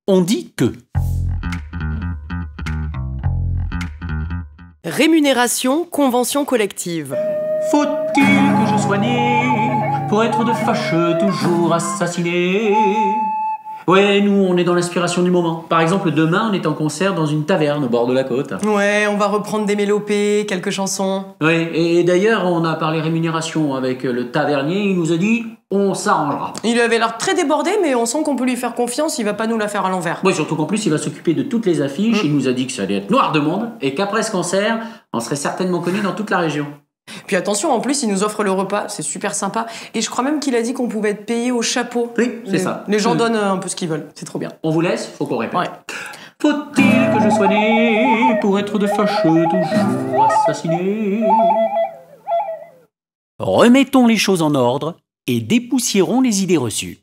On dit que. Rémunération, convention collective. Faut-il que je sois né pour être de fâcheux toujours assassiné? Ouais, nous, on est dans l'inspiration du moment. Par exemple, demain, on est en concert dans une taverne au bord de la côte. Ouais, on va reprendre des mélopées, quelques chansons. Ouais, et d'ailleurs, on a parlé rémunération avec le tavernier, il nous a dit « on s'arrangera ». Il avait l'air très débordé, mais on sent qu'on peut lui faire confiance, il va pas nous la faire à l'envers. Ouais, surtout qu'en plus, il va s'occuper de toutes les affiches, il nous a dit que ça allait être noir de monde, et qu'après ce concert, on serait certainement connu dans toute la région. Puis attention, en plus, il nous offre le repas, c'est super sympa. Et je crois même qu'il a dit qu'on pouvait être payé au chapeau. Oui, c'est ça. Les gens donnent un peu ce qu'ils veulent, c'est trop bien. On vous laisse, faut qu'on répète. Ouais. Faut-il que je sois né pour être de fâcheux toujours assassiné? Remettons les choses en ordre et dépoussiérons les idées reçues.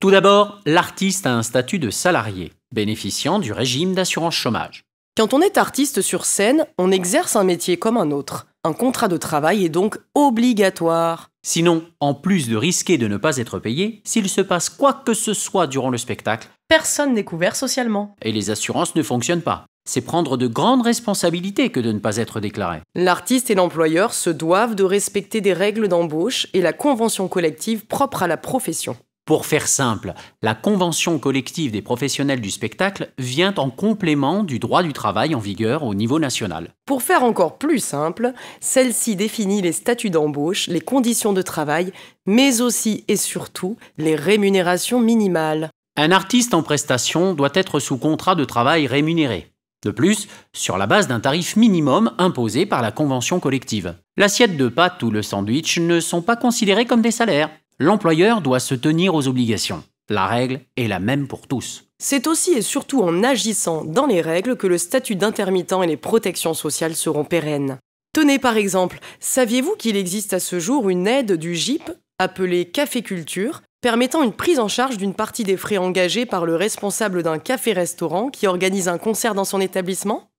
Tout d'abord, l'artiste a un statut de salarié, bénéficiant du régime d'assurance chômage. Quand on est artiste sur scène, on exerce un métier comme un autre. Un contrat de travail est donc obligatoire. Sinon, en plus de risquer de ne pas être payé, s'il se passe quoi que ce soit durant le spectacle, Personne n'est couvert socialement. et les assurances ne fonctionnent pas. C'est prendre de grandes responsabilités que de ne pas être déclaré. L'artiste et l'employeur se doivent de respecter des règles d'embauche et la convention collective propre à la profession. Pour faire simple, la convention collective des professionnels du spectacle vient en complément du droit du travail en vigueur au niveau national. Pour faire encore plus simple, celle-ci définit les statuts d'embauche, les conditions de travail, mais aussi et surtout les rémunérations minimales. Un artiste en prestation doit être sous contrat de travail rémunéré. De plus, sur la base d'un tarif minimum imposé par la convention collective. L'assiette de pâtes ou le sandwich ne sont pas considérés comme des salaires. L'employeur doit se tenir aux obligations. La règle est la même pour tous. C'est aussi et surtout en agissant dans les règles que le statut d'intermittent et les protections sociales seront pérennes. Tenez par exemple, saviez-vous qu'il existe à ce jour une aide du GIP, appelée Café Culture, permettant une prise en charge d'une partie des frais engagés par le responsable d'un café-restaurant qui organise un concert dans son établissement?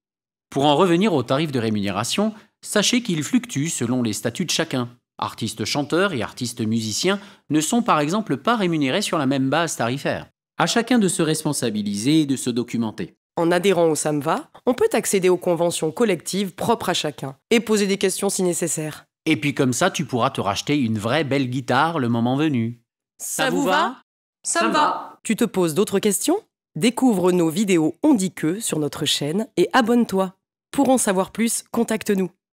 Pour en revenir au tarif de rémunération, sachez qu'il fluctue selon les statuts de chacun. Artistes-chanteurs et artistes-musiciens ne sont par exemple pas rémunérés sur la même base tarifaire. À chacun de se responsabiliser et de se documenter. En adhérant au SAMVA, on peut accéder aux conventions collectives propres à chacun et poser des questions si nécessaire. Et puis comme ça, tu pourras te racheter une vraie belle guitare le moment venu. Ça vous va? Ça me va. Tu te poses d'autres questions? Découvre nos vidéos On dit que sur notre chaîne et abonne-toi. Pour en savoir plus, contacte-nous.